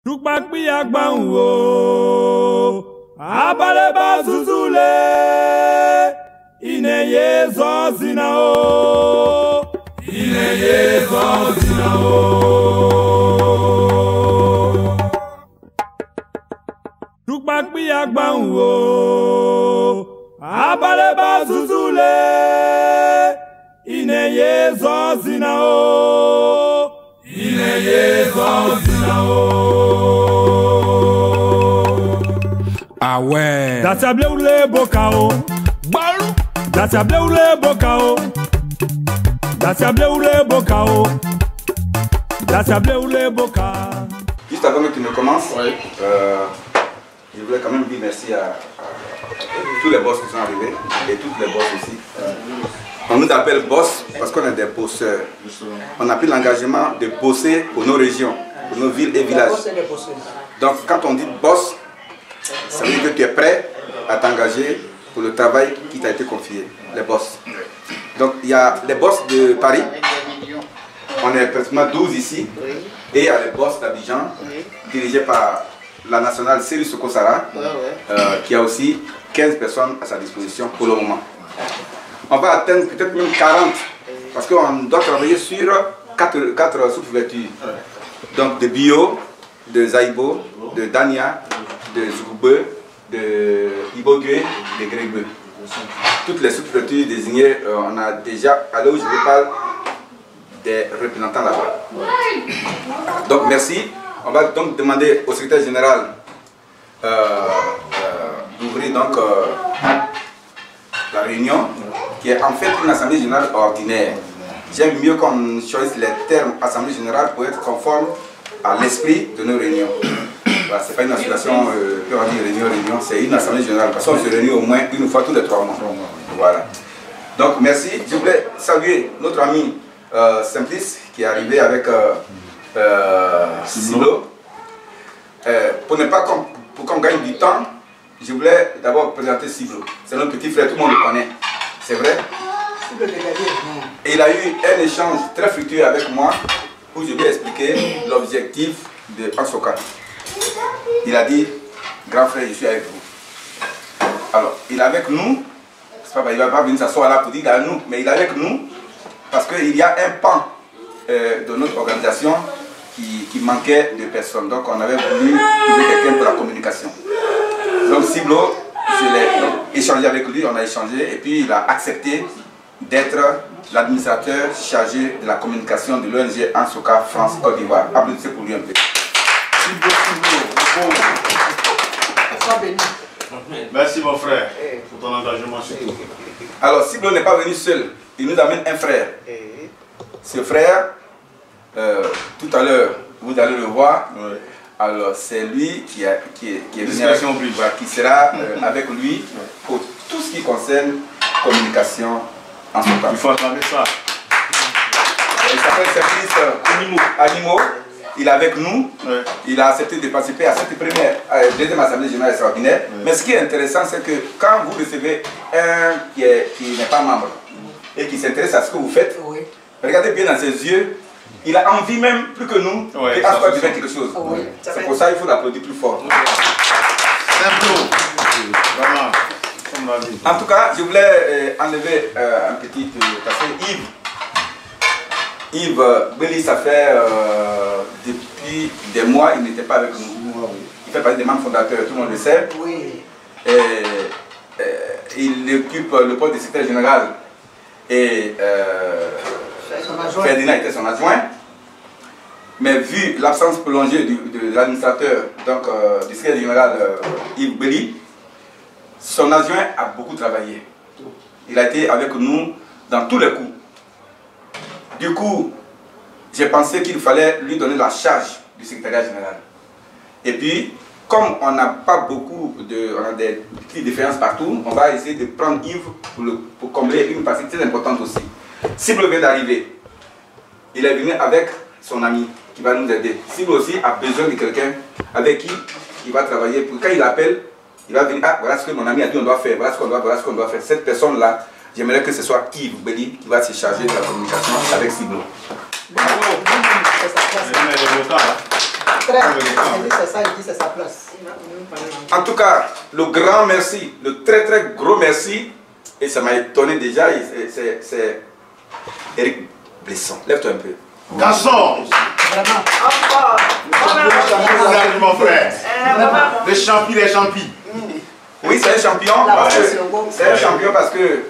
Tukpakpi agbanwo, abaleba zuzule, ineye zozina o, ineye zozina o. Tukpakpi agbanwo, abaleba zuzule, ineye zozina o, ineye zozina o. Ah ouais. Datable oule bokao. Balou. Datable oule bokao. Datable oule bokao. Datable oule boka. Juste avant que tu ne commences, Oui. Je voulais quand même dire merci à tous les boss qui sont arrivés et toutes les boss aussi. On nous appelle boss parce qu'on est des bosseurs. On a pris l'engagement de bosser pour nos régions, pour nos villes et villages. Donc quand on dit boss, ça veut dire que tu es prêt à t'engager pour le travail qui t'a été confié, les boss. Donc il y a les boss de Paris, on est pratiquement 12 ici, et il y a les boss d'Abidjan, dirigés par la nationale Seri Sokosara, qui a aussi 15 personnes à sa disposition pour le moment. On va atteindre peut-être même 40, parce qu'on doit travailler sur 4 sous-couvertures. Donc de Bio, de Zaïbo, de Dania, de Zougoube, de Ibogue, de Grégbe. Toutes les sous-préfectures désignées, on a déjà, à l'heure où je vous parle, des représentants là-bas. Donc merci. On va donc demander au secrétaire général d'ouvrir donc la réunion, qui est en fait une assemblée générale ordinaire. J'aime mieux qu'on choisisse les termes assemblée générale pour être conforme à l'esprit de nos réunions. Voilà, ce n'est pas une association que on dit réunion, c'est une assemblée générale, parce qu'on se réunit au moins une fois tous les 3 mois. Voilà. Donc merci. Je voulais saluer notre ami Simplice qui est arrivé avec Silo. Pour ne pas qu'on gagne du temps, je voulais d'abord présenter Silo. C'est notre petit frère, tout le monde le connaît. C'est vrai? Et il a eu un échange très fructueux avec moi où je lui ai expliqué l'objectif de Ansoka. Il a dit, grand frère, je suis avec vous. Alors, il est avec nous, il ne va pas venir s'asseoir là pour dire qu'il est avec nous, mais il est avec nous parce qu'il y a un pan de notre organisation qui manquait de personnes. Donc, on avait voulu trouver quelqu'un pour la communication. Donc, Siblo, je l'ai échangé avec lui, on a échangé, et puis il a accepté d'être l'administrateur chargé de la communication de l'ONG Ansoka France Côte d'Ivoire. Applaudissez pour lui un peu. Merci mon frère pour ton engagement surtout. Alors Siblo n'est pas venu seul, il nous amène un frère. Ce frère, tout à l'heure, vous allez le voir. Alors c'est lui qui est venu avec, qui sera avec lui pour tout ce qui concerne communication en ce temps. Il faut attendre ça. Il s'appelle Simplice Animo. Il est avec nous, il a accepté de participer à cette deuxième assemblée générale extraordinaire. Mais ce qui est intéressant, c'est que quand vous recevez un qui n'est pas membre et qui s'intéresse à ce que vous faites, regardez bien dans ses yeux, il a envie même plus que nous qu'à ce qu'il fasse quelque chose. C'est pour ça qu'il faut l'applaudir plus fort. En tout cas, je voulais enlever un petit parce que Yves Belli, ça fait depuis des mois, il n'était pas avec nous. Il fait partie des membres fondateurs, tout le monde le sait. Il occupe le poste de secrétaire général et Ferdinand était son adjoint. Mais vu l'absence prolongée de l'administrateur, donc du secrétaire général Yves Belli, son adjoint a beaucoup travaillé. Il a été avec nous dans tous les coups. Du coup, j'ai pensé qu'il fallait lui donner la charge du secrétariat général. Et puis, comme on n'a pas beaucoup on a des petites différences partout, on va essayer de prendre Yves pour combler une partie très importante aussi. Siblo vient d'arriver. Il est venu avec son ami qui va nous aider. Siblo aussi a besoin de quelqu'un avec qui il va travailler. Quand il appelle, il va venir, ah, voilà ce que mon ami a dit, on doit faire, voilà ce qu'on doit faire. Cette personne-là, j'aimerais que ce soit Yves Belli qui va se charger de la communication avec Siblo. c'est ça, il dit c'est sa place. En tout cas, le grand merci, le très très gros merci, et ça m'a étonné déjà, c'est Eric Blesson. Lève-toi un peu. Garçon. Vraiment. Regarde mon frère. Les champis, les champis. Oui, c'est un champion. C'est un champion parce que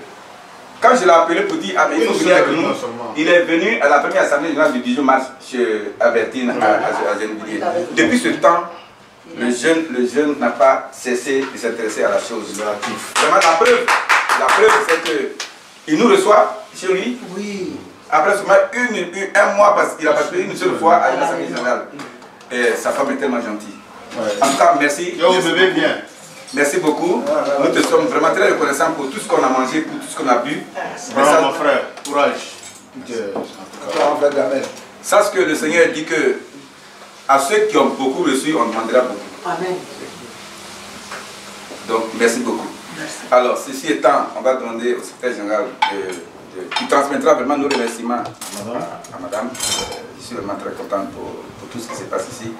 quand je l'ai appelé pour dire, ah, mais il faut venir avec nous, il est venu à la première assemblée générale du 18 mars chez Albertine à Gennevilliers. Depuis ce temps, le jeune n'a pas cessé de s'intéresser à la chose. Vraiment, la preuve c'est qu'il nous reçoit chez lui. Oui. Après seulement un mois, parce qu'il a participé une seule fois à une assemblée générale. Et sa femme est tellement gentille. En tout cas, merci. Merci beaucoup. Nous te sommes vraiment très reconnaissants pour tout ce qu'on a mangé, pour tout ce qu'on a bu. Bravo mon frère, courage. Sache que le Seigneur dit que à ceux qui ont beaucoup reçu, on demandera beaucoup. Amen. Donc, merci beaucoup. Merci. Alors, ceci étant, on va demander au secrétaire général qui transmettra vraiment nos remerciements à madame. Je suis vraiment très content pour tout ce qui se passe ici.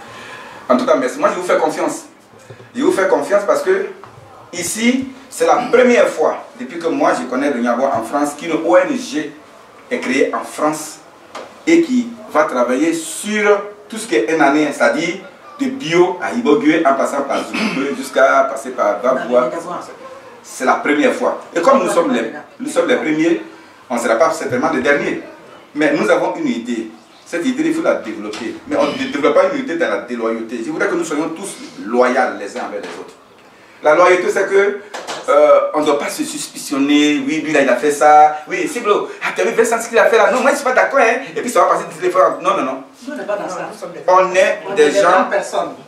En tout cas, merci. Moi, je vous fais confiance. Je vous fais confiance parce que ici, c'est la première fois depuis que moi je connais le Niabois en France qu'une ONG est créée en France et qui va travailler sur tout ce qui est une année, c'est-à-dire de bio à Ibogué en passant par Zoukoubé jusqu'à passer par Baboua. C'est la première fois. Et comme nous sommes les premiers, on ne sera pas certainement les derniers. Mais nous avons une idée. Cette idée, il faut la développer. Mais on ne développe pas une idée dans la déloyauté. Je voudrais que nous soyons tous loyaux les uns envers les autres. La loyauté, c'est que on ne doit pas se suspicionner. Oui, lui, là, il a fait ça. Oui, Siblo, tu as vu Vincent ce qu'il a fait là? Non, moi, je ne suis pas d'accord. Hein? Et puis, ça va passer du téléphone. Non, non, non. Nous, on n'est pas dans ça. On est des gens.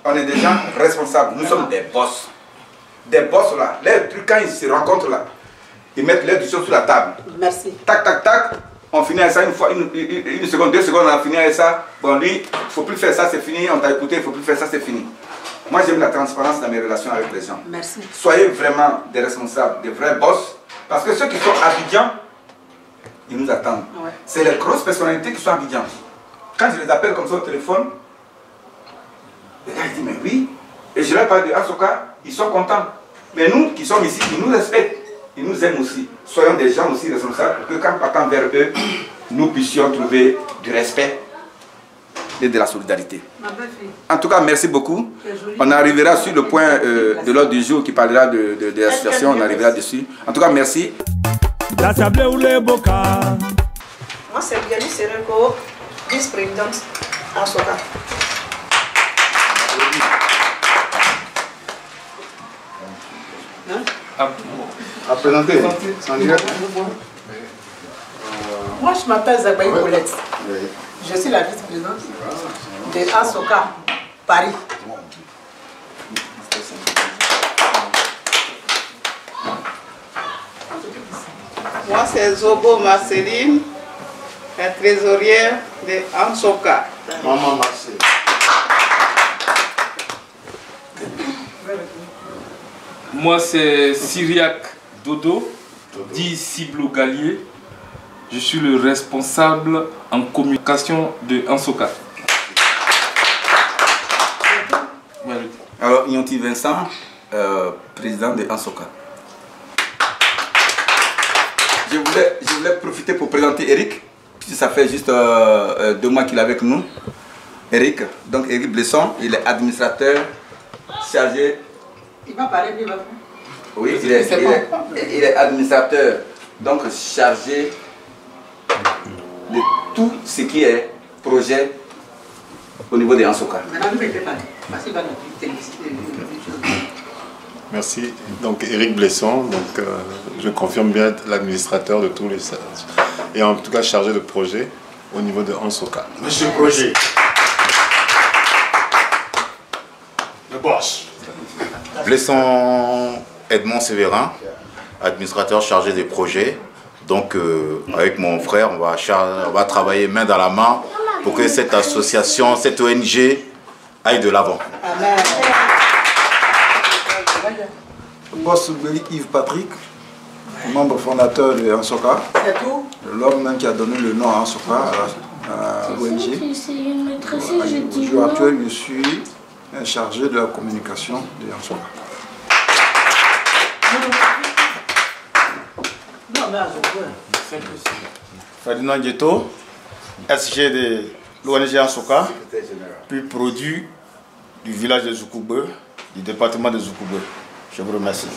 On est des gens responsables. Nous sommes des boss. Des boss là. Les trucs, quand ils se rencontrent là, ils mettent leurs choses sur la table. Merci. Tac, tac, tac. On finit avec ça une fois, une seconde, 2 secondes, on a fini avec ça. Bon, lui, il ne faut plus faire ça, c'est fini. On t'a écouté, il ne faut plus faire ça, c'est fini. Moi, j'aime la transparence dans mes relations avec les gens. Merci. Soyez vraiment des responsables, des vrais boss. Parce que ceux qui sont à Abidjan, ils nous attendent. Ouais. C'est les grosses personnalités qui sont à Abidjan. Quand je les appelle comme ça au téléphone, les gars, ils disent, mais oui. Et je leur parle de Ansoka, ils sont contents. Mais nous qui sommes ici, ils nous respectent. Ils nous aiment aussi. Soyons des gens aussi responsables pour que quand partant vers eux, nous puissions trouver du respect et de la solidarité. En tout cas, merci beaucoup. On arrivera sur le point de l'ordre du jour qui parlera de la situation. On arrivera dessus. En tout cas, merci. Moi, c'est Bialy Sereko, vice-présidente à Soka. À présenter. Moi, je m'appelle Zagbaï Paulette. Je suis la vice-présidente de Asoka, Paris. Moi, c'est Zobo Marceline, la trésorière de Ansoka. Maman Marcel. Moi, c'est Syriac Dodo, dit Siblo Gallier. Je suis le responsable en communication de Ansoka. Alors, Nyonti Vincent, président de Ansoka. Je voulais profiter pour présenter Eric, puisque ça fait juste 2 mois qu'il est avec nous. Eric, donc Eric Blesson, il est administrateur chargé. Il va parler, il va. Oui, il est administrateur, donc chargé de tout ce qui est projet au niveau de Ansoka. Merci. Donc Eric Blesson, donc, je confirme bien être l'administrateur de tous les services. Et en tout cas chargé de projet au niveau de Ansoka. Monsieur le projet. Le boss. Blesson Edmond Sévérin, administrateur chargé des projets. Donc avec mon frère, on va travailler main dans la main pour que cette association, cette ONG aille de l'avant. Boss Yves Patrick, membre fondateur de Ansoka. L'homme même qui a donné le nom à Ansoka, ONG. Au jour actuel, je suis chargé de la communication de Ansoka. Ferdinand Djeto, SG de l'ONG Ansoka, puis produit du village de Zoukoube, du département de Zoukoube. Je vous remercie.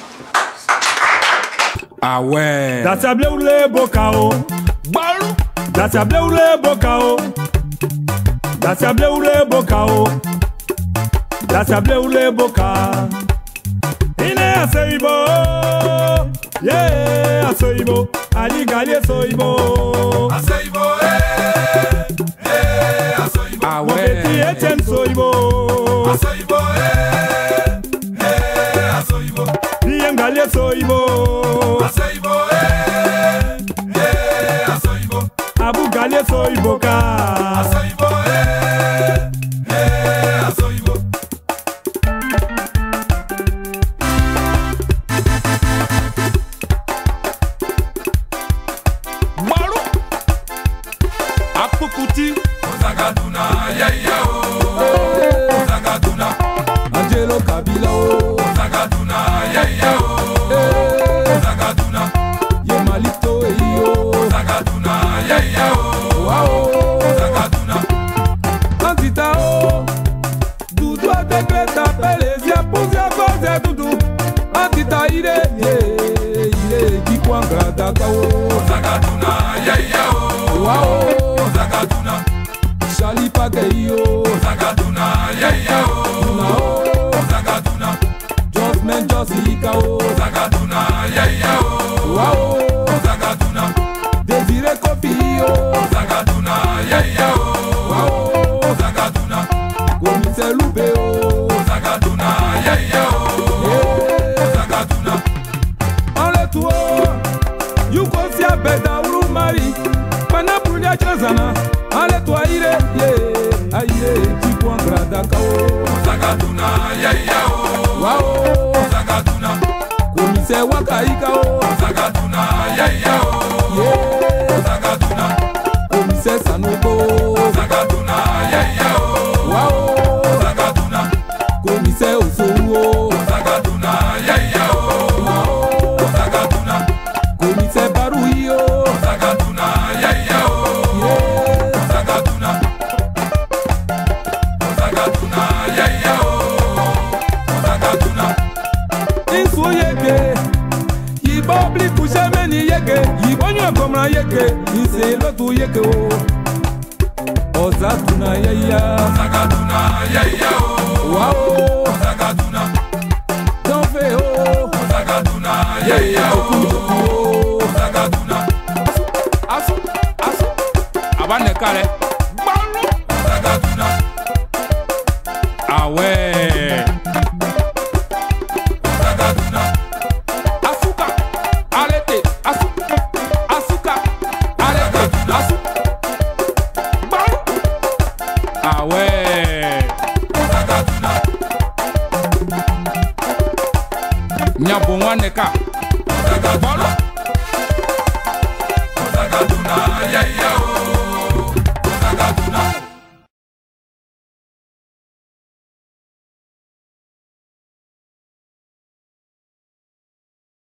Ah ouais. Dasable oule bokao. Balu. Dasable oule bokao. Dasable oule bokao. Dasable oule boka. Ine aseibo. Yeah, aseibo. Ali gali aseibo. Aseibo aseibo. Ah ouais. Petit Etienne soibo. Aseibo aseibo. Diem gali aseibo. Aseibo aseibo. Abu gali aseibo ka. Aseibo aseibo. Malu. Akukuti. Ozagaduna yaya o. Ozagaduna. Angelo Kabila o. Ozagaduna yaya o. Ozagaduna. Yemalito eyo. Ozagaduna yaya o. Wow. Ozagaduna. Antita o. Dudu a décréta pelezia pouzia koze dudu. Antita ire kikwanga daka o. Ozagaduna yaya o. Wow. Ozagaduna. Shali pageyo. Ozagaduna yaya o. Ozagaduna. Judgment Josika o. Ozagaduna yaya o. Wow. Ozagaduna. Desire Kofi o. Ozagaduna yaya o. Wow. Ozagaduna. Komise Lube o. Ozagaduna yaya o. Ozagaduna. Enle tuo. Yuko siya beda uru mari. Pana punya chazana. Ale to aire aire chikwa gradaka o. Ozagaduna yaya o. Wow. Ozagaduna. Komise wakaika o. Ozagaduna yaya o. Ozagaduna. Komise sanuko. Ozagaduna yaya o. Wow. Ozagaduna. Komise osowo. Ozagaduna yaya o. Wow. Ozagaduna. Komise baruyo. Ozagaduna yaya o. Ozagaduna. Ozagaduna yaya o. Ozagaduna. Insu yeke. Yibobli kushemeni yeke. Yibonyo komra yeke. Inse lotu yeke o. Ozagaduna yaya. Ozagaduna yaya o. Wow. Ozagaduna. Donfe o. Ozagaduna yaya o. Ozagaduna. Asu. Abane kale. Ozagaduna. Ah ouais. Ozagaduna. Asuka. Arrêtez. Asuka. Arrêtez. Ah ouais. Ozagaduna. Nyabonwa neka. Ozagaduna. Ozagaduna. Yeah.